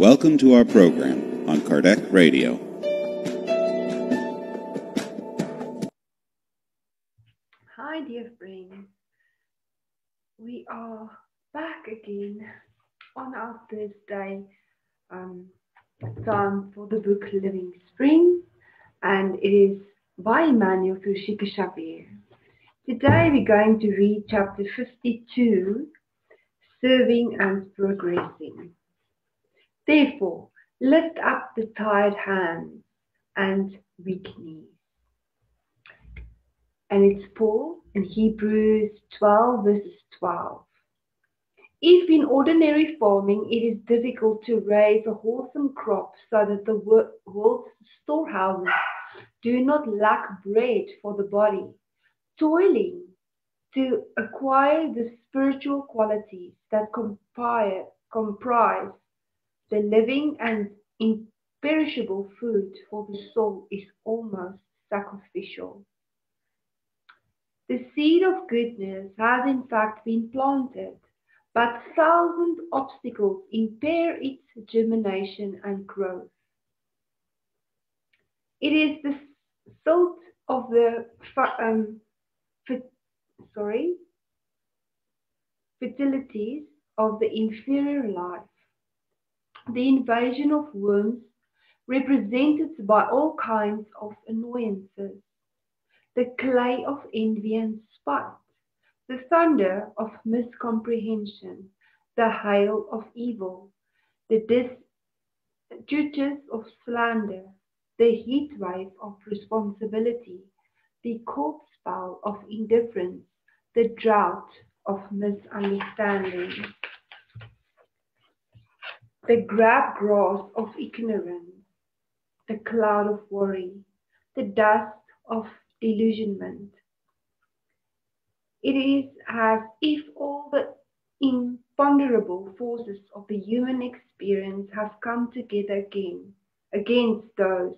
Welcome to our program on Kardec Radio. Hi dear friends, we are back again on our Thursday time for the book Living Spring, and it is by Emmanuel through Chico Xavier. Today we're going to read chapter 52, Serving and Progressing. Therefore, lift up the tired hands and weak knees. And it's Paul in Hebrews 12 verses 12. If in ordinary farming it is difficult to raise a wholesome crop so that the world's storehouses do not lack bread for the body, toiling to acquire the spiritual qualities that comprise the living and imperishable food for the soul is almost sacrificial. The seed of goodness has in fact been planted, but 1,000 obstacles impair its germination and growth. It is the salt of the fertilities of the inferior life, the invasion of worms represented by all kinds of annoyances, the clay of envy and spite, the thunder of miscomprehension, the hail of evil, the discharges of slander, the heat wave of responsibility, the cold spell of indifference, the drought of misunderstanding, the grab grass of ignorance, the cloud of worry, the dust of delusionment. It is as if all the imponderable forces of the human experience have come together again against those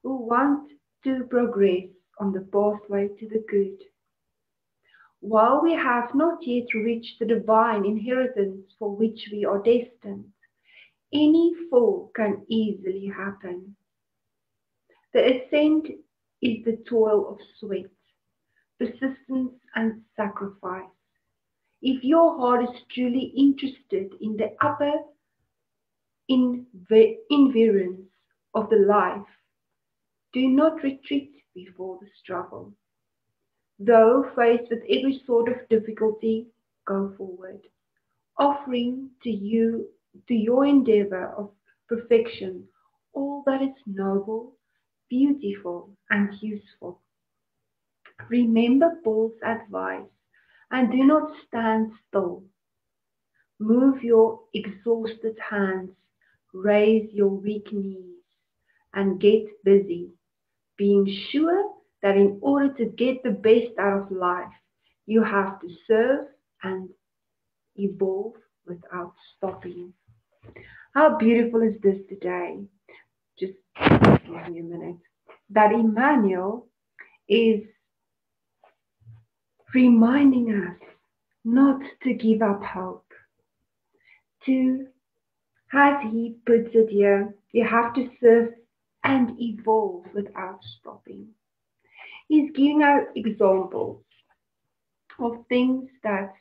who want to progress on the pathway to the good. While we have not yet reached the divine inheritance for which we are destined, any fall can easily happen. The ascent is the toil of sweat, persistence and sacrifice. If your heart is truly interested in the upper environs of the life, do not retreat before the struggle. Though faced with every sort of difficulty, go forward, offering to your endeavor of perfection all that is noble, beautiful, and useful. Remember Paul's advice and do not stand still. Move your exhausted hands, raise your weak knees, and get busy, being sure that in order to get the best out of life, you have to serve and evolve without stopping. How beautiful is this today? Just give me a minute. That Emmanuel is reminding us not to give up hope. As he puts it here, you have to serve and evolve without stopping. He's giving us examples of things that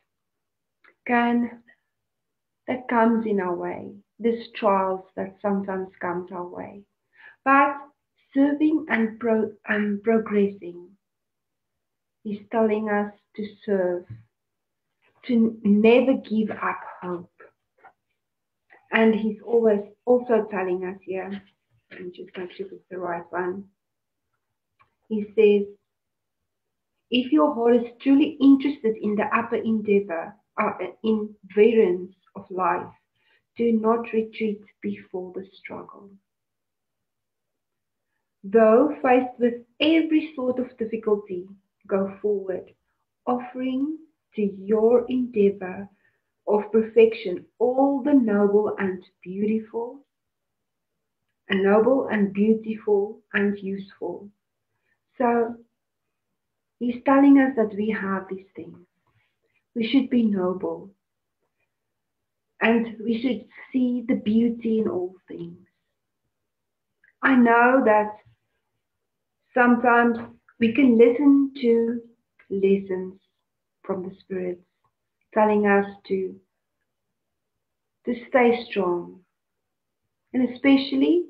comes in our way, these trials that sometimes comes our way. But serving and progressing, he's telling us to serve, to never give up hope. And he's always also telling us here, let me just make sure it's the right one. He says, if your heart is truly interested in the upper endeavor, in variance of life, do not retreat before the struggle. Though faced with every sort of difficulty, go forward, offering to your endeavor of perfection all the noble and beautiful and useful. So he's telling us that we have these things. We should be noble. and we should see the beauty in all things. I know that sometimes we can listen to lessons from the spirits telling us to stay strong. And especially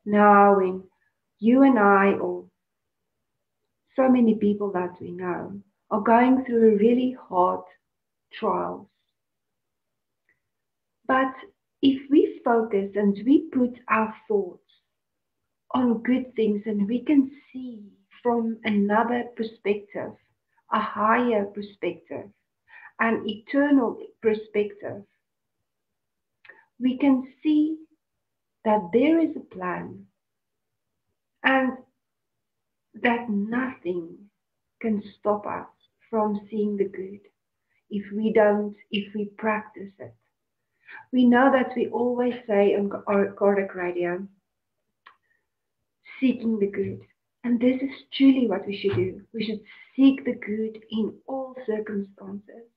now when you and I, or so many people that we know, are going through really hard trials. But if we focus and we put our thoughts on good things and we can see from another perspective, a higher perspective, an eternal perspective, we can see that there is a plan and that nothing can stop us from seeing the good if we practice it. We know that we always say on our Cardiac Radio, seeking the good. And this is truly what we should do. We should seek the good in all circumstances.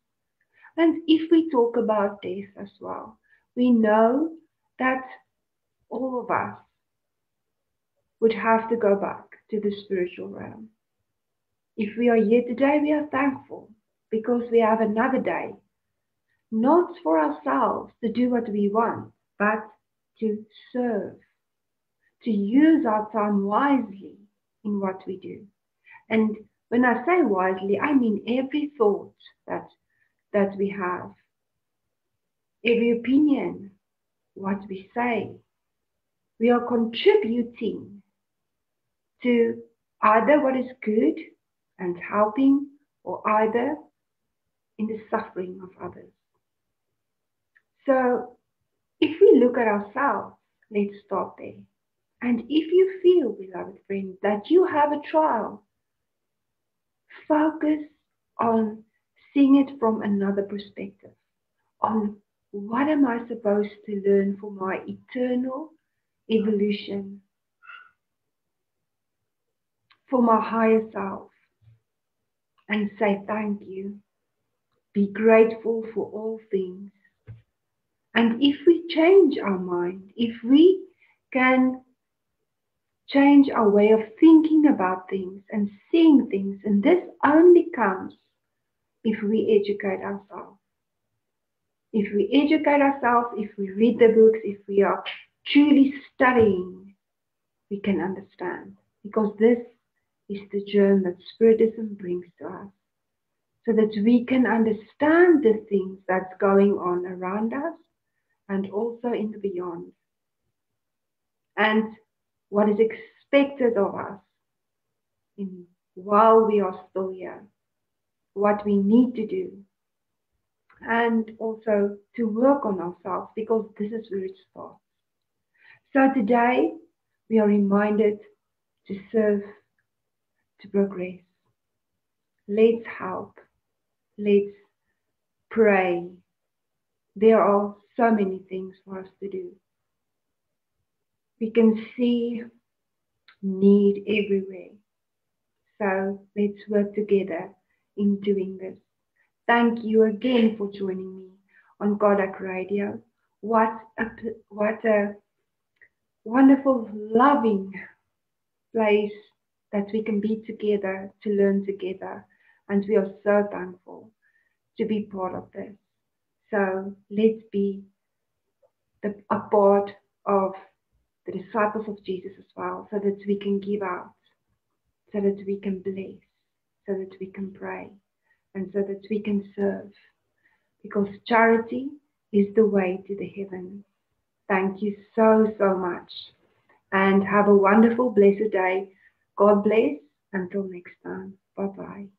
And if we talk about death as well, we know that all of us would have to go back to the spiritual realm. If we are here today, we are thankful because we have another day, not for ourselves to do what we want, but to serve, to use our time wisely in what we do. And when I say wisely, I mean every thought that we have, every opinion, what we say. We are contributing to either what is good and helping, or either in the suffering of others. So if we look at ourselves, let's start there. And if you feel, beloved friend, that you have a trial, focus on seeing it from another perspective, on what am I supposed to learn for my eternal evolution, for my higher self, and say thank you. Be grateful for all things. And if we change our mind, if we can change our way of thinking about things and seeing things, and this only comes if we educate ourselves. If we educate ourselves, if we read the books, if we are truly studying, we can understand. Because this is the germ that Spiritism brings to us. So that we can understand the things that's going on around us and also in the beyond. And what is expected of us while we are still here. What we need to do. And also to work on ourselves, because this is where it starts. So today we are reminded to serve, to progress. Let's help. Let's pray. There are so many things for us to do. We can see need everywhere. So let's work together in doing this. Thank you again for joining me on Cardiac Radio. What a wonderful, loving place that we can be together, to learn together. And we are so thankful to be part of this. So let's be a part of the disciples of Jesus as well, so that we can give out, so that we can bless, so that we can pray, and so that we can serve. Because charity is the way to the heavens. Thank you so, so much. And have a wonderful, blessed day. God bless. Until next time. Bye-bye.